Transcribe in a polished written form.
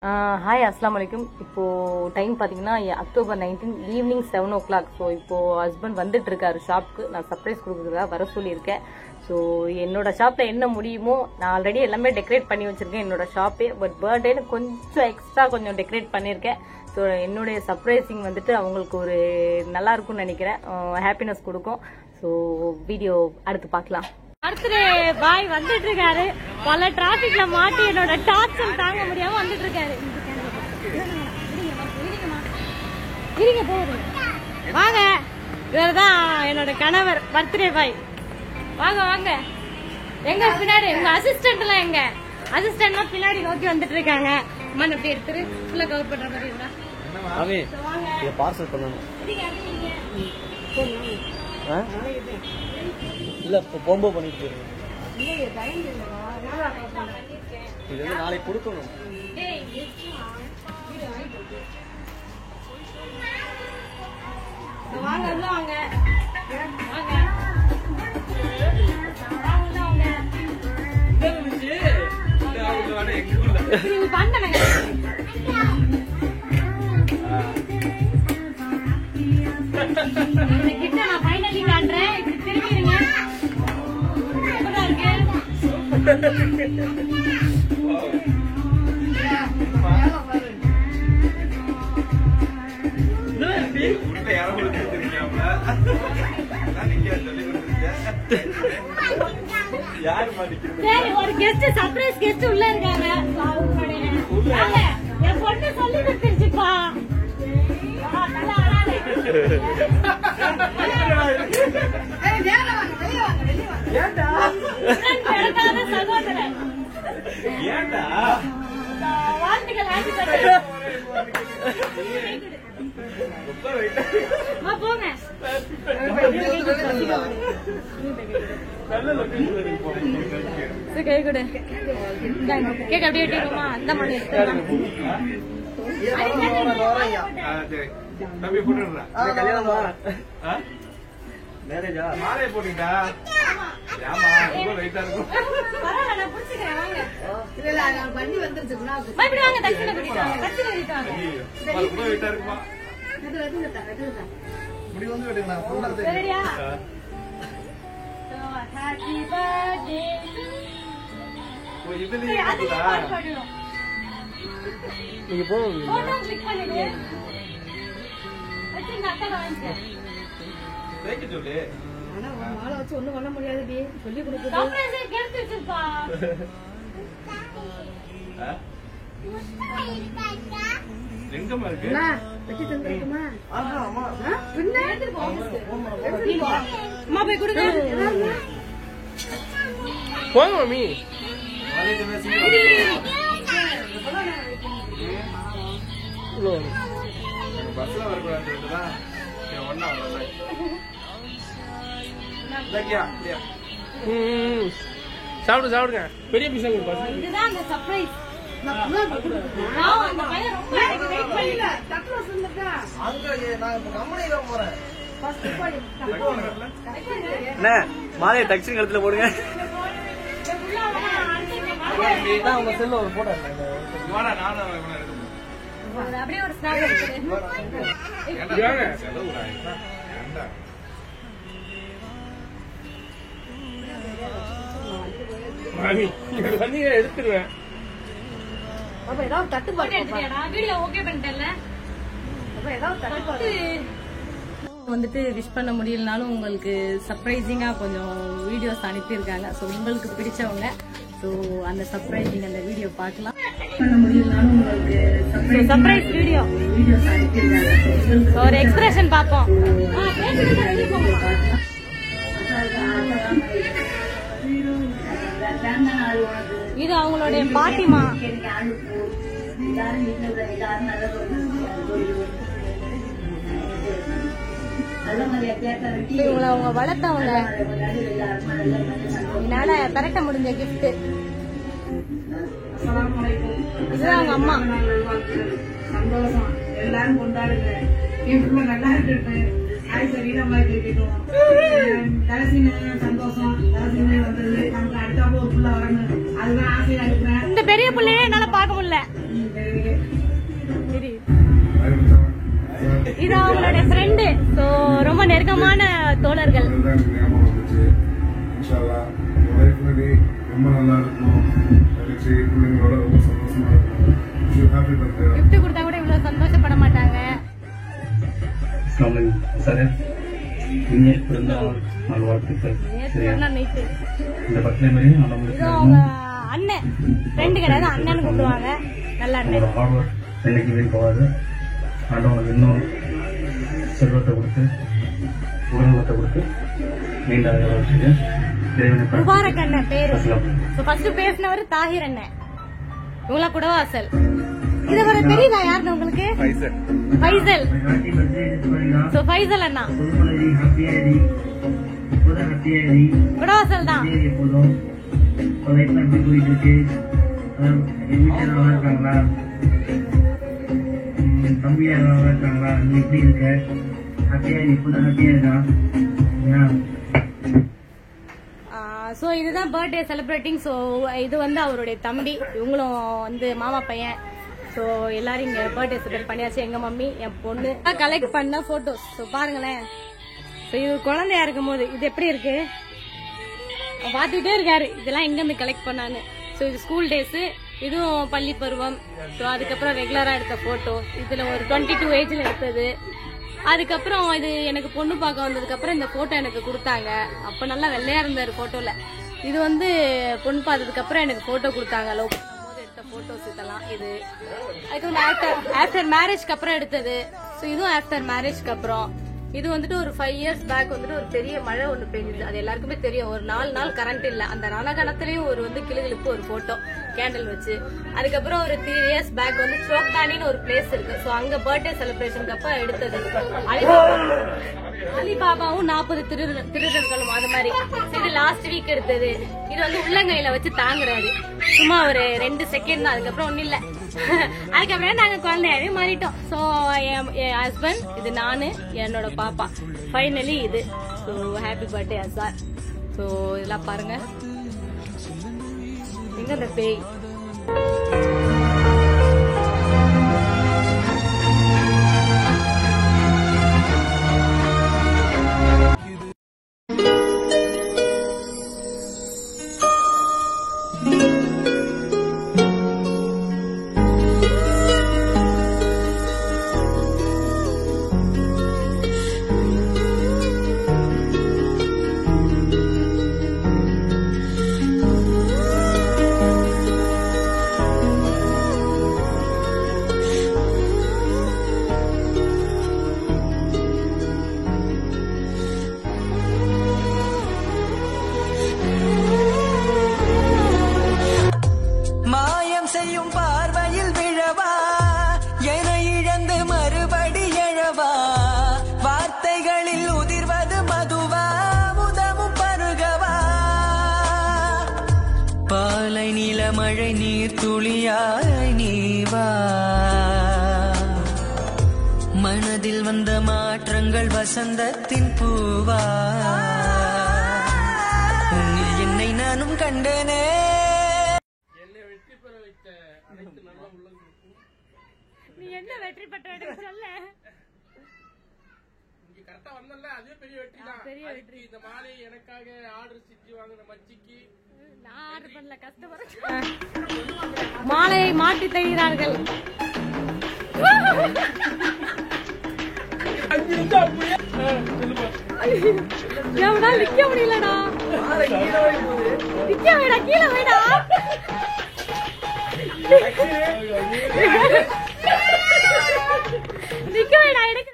Hi அஸ்லாம் வலைக்கும். இப்போது டைம் பார்த்தீங்கன்னா October 19 ஈவினிங் 7 o'clock. ஸோ இப்போது ஹஸ்பண்ட் வந்துட்டு இருக்காரு ஷாப்புக்கு. நான் சர்ப்ரைஸ் கொடுக்குறதா வர சொல்லியிருக்கேன். ஸோ என்னோட ஷாப்பில் என்ன முடியுமோ நான் ஆல்ரெடி எல்லாமே டெக்கரேட் பண்ணி வச்சுருக்கேன் என்னோட ஷாப்பே. பட் பர்த்டேன்னு கொஞ்சம் எக்ஸ்ட்ரா கொஞ்சம் டெக்கரேட் பண்ணியிருக்கேன். ஸோ என்னுடைய சர்ப்ரைசிங் வந்துட்டு அவங்களுக்கு ஒரு நல்லா இருக்கும்னு நினைக்கிறேன், ஹாப்பினஸ் கொடுக்கும். ஸோ வீடியோ அடுத்து பார்க்கலாம். பர்த்டே பாய் வந்துட்டு இருக்காரு. பல டிராபிக்ல மாட்டி என்னோட டார்ச்சர் தாங்க முடியாம வந்துட்டு இருக்காரு. வாங்க, இவர்தான் என்னோட கணவர் பர்த்டே பாய். வாங்க வாங்க. எங்க பின்னாடி உங்க அசிஸ்டன்ட் எல்லாம் எங்க அசிஸ்டன்ட்லாம் பின்னாடி நோக்கி வந்துட்டு இருக்காங்க. அம்மா அப்படி எடுத்துரு ஃபுல்லா கவர் பண்ற மாதிரி இருந்தா பார்சல் பண்ணணும். இல்ல பொம்போ பண்ணிட்டு இது நாளைக்கு கொடுக்கணும். வாங்க வாங்க வாங்க. கிட்ட நான் ஃபைனலி காட்டுறேன். திரும்பிடுங்க. எப்படா இருக்கு? ஒரு கெஸ்ட் சர்ப்ரைஸ் கெஸ்ட் உள்ள இருக்காங்க. என் பொண்ணு சொல்லி கொடுத்துருச்சுப்பா. சகோதரன் வாழ்த்துக்கள். போங்க கை கொடு. கேக் அப்படியே வெட்டிடுமா? அந்த மாதிரி நீங்க போங்க. ஒண்ணும் பண்ண முடியாது. சொல்லி கொடுக்குது. போங்க மாமி. பஸ்ல வரக்கூடாது. சாப்பிடு சாப்பிடுங்க. பெரிய பீஸா கொடுப்பா. இதுதான் அந்த சர்ப்ரைஸ். மாலையை டக்ஸி கழுத்துல போடுங்க. உங்க செல்ல ஒரு போட்டோ அப்படியே ஒரு ஸ்நாக் எடுத்துட்டு எடுத்துருவேன். வீடியோ ஓகே பண்ணிட்டேன்ல. வந்துட்டு விஷ் பண்ண முடியலனாலும் உங்களுக்கு சர்ப்ரைசிங்கா கொஞ்சம் வீடியோஸ் அனுப்பியிருக்காங்க. ஸோ உங்களுக்கு பிடிச்சவங்க ஸோ அந்த சர்ப்ரைசிங் அந்த வீடியோ பார்க்கலாம். பண்ண முடியலனாலும் உங்களுக்கு சர்ப்ரைஸ் வீடியோ வீடியோஸ் அனுப்பியிருக்காங்க. ஒரு எக்ஸ்பிரஷன் பார்ப்போம். இது அவங்களுடைய பாட்டிமா. இவங்களை அவங்க வளர்த்தவங்க. என்னால பெரட்ட முடிஞ்ச கிஃப்ட். இதுதான் அவங்க அம்மா. சந்தோஷம் எல்லாரும் கொண்டாடுங்க. நல்லா இருக்கு. சந்தோஷம். இந்த பெரிய பிள்ளையே என்னால பார்க்க முடியல. இது அவங்களோட ஃப்ரெண்டு. ஸோ ரொம்ப நெருக்கமான தோழர்கள். ரொம்ப நல்லா இருக்கும். பிள்ளைங்களோட ரொம்ப சந்தோஷமா இருக்கும். கிஃப்ட் கொடுத்தா கூட இவ்வளவு சந்தோஷப்பட மாட்டாங்க. சார் இனிய பிறந்தநாள் நல்வாழ்த்துக்கள். இந்த பர்த்டே மாதிரி அவங்க அண்ணன் ஃப்ரெண்டு கிடையாது, அண்ணன் கூப்பிடுவாங்க. நல்ல அண்ணன். ஹார்ட் ஒர்க் என்னைக்குமே போகாது. ஆண்டவனுக்கு இன்னும் செல்வத்தை கொடுத்து உடல்நலத்தை கொடுத்து நீண்ட வளர்ச்சிக்கு முபாரக் அண்ணன் பேரு. ஃபர்ஸ்ட் பேசினவர் தாஹிர் அண்ணன். இவங்களா குடவாசல். இது ஒரு தெரியுதா யாருன்னு உங்களுக்கு? ஃபைசல். சோ ஃபைசல் அண்ணா குடவாசல் தான். தம்பியா நல்லா இருக்காங்களா? நீ எப்படி இருக்க? ஹாப்பியா? இப்பதான் ஹாப்பியா இருக்கா? ஸோ இதுதான் பர்த்டே செலிப்ரேட்டிங். ஸோ இது வந்து அவருடைய தம்பி, இவங்களும் வந்து மாமா பையன். ஸோ எல்லாரும் இங்கே பர்த்டே செலிப்ரேட் பண்ணியாச்சு. எங்கள் மம்மி, என் பொண்ணு கலெக்ட் பண்ண ஃபோட்டோஸ். ஸோ பாருங்களேன். ஸோ இது குழந்தையா இருக்கும் போது இது எப்படி இருக்கு பார்த்துக்கிட்டே இருக்காரு. இதெல்லாம் எங்கேருந்து கலெக்ட் பண்ணான்னு. ஸோ இது ஸ்கூல் டேஸு, இதுவும் பள்ளி பருவம். ஸோ அதுக்கப்புறம் ரெகுலராக எடுத்த ஃபோட்டோ. இதில் ஒரு 22 ஏஜில் எடுத்தது. அதுக்கப்புறம் இது எனக்கு பொண்ணு பார்க்க வந்ததுக்கப்புறம் இந்த ஃபோட்டோ எனக்கு கொடுத்தாங்க. அப்போ நல்லா வெள்ளையா இருந்தார் ஃபோட்டோவில். இது வந்து பொண்ணு பார்த்ததுக்கப்புறம் எனக்கு ஃபோட்டோ கொடுத்தாங்க. லவ் பண்ணும்போது எடுத்த ஃபோட்டோஸ் இதெல்லாம். இது அதுக்கு ஆஃப்டர் மேரேஜ்க்கு அப்புறம் எடுத்தது. ஸோ இதுவும் ஆஃப்டர் மேரேஜ்க்கு அப்புறம். இது வந்துட்டு ஒரு 5 இயர்ஸ் பேக் வந்துட்டு ஒரு பெரிய மழை ஒன்று பெய்யுது. அது எல்லாருக்குமே தெரியும். ஒரு 4 நாள் கரண்ட் இல்லை. அந்த ரணகணத்திலயும் ஒரு வந்து கிளுகிளுப்பு ஒரு போட்டோ கேண்டில் வச்சு. அதுக்கப்புறம் ஒரு 3 இயர்ஸ் பேக் வந்து சோக்தானின்னு ஒரு பிளேஸ் இருக்கு. ஸோ அங்க பர்த்டே செலிப்ரேஷனுக்கு அப்ப எடுத்தது. அலிபாபாவும் 40 திருடர்களும் அது மாதிரி. இது லாஸ்ட் வீக் எடுத்தது. இது வந்து உள்ளங்கையில வச்சு தாங்குறாரு. சும்மா ஒரு 2 செகண்ட் தான். அதுக்கப்புறம் ஒன்னும் இல்ல. அதுக்கப்புறம் நாங்க குழந்தையாவே மாறிட்டோம். ஸோ என் ஹஸ்பண்ட், இது நானு, என்னோட பாப்பா. ஃபைனலி இது. So happy birthday Azhar. So இதெல்லாம் பாருங்க. எங்க அந்த பேய்? மழை நீர் துளியாய் நீவா, மனதில் வந்த மாற்றங்கள் வசந்தத்தின் பூவா, உன்னில் என்னை நானும் கண்டனே. என்னை வெற்றி பெற வைத்த அனைத்து நல்ல உள்ளங்களுக்கும் நீ என்ன வெற்றி பெற்ற சொல்ல. இங்க கரெக்டா வந்தல, அதுவே பெரிய வெற்றி தான். பெரிய வெற்றி. இந்த மாலை எனக்காக ஆர்டர் செஞ்சு வாங்கின மச்சிக்கு நான் ஆர்டர் பண்ணல, கஸ்டமர் மாலையை மாட்டி தருகிறார்கள். நிக்க முடியலடா, நிக்க வேடா, கீழே வேடா, நிக்க வேடா, எடுக்க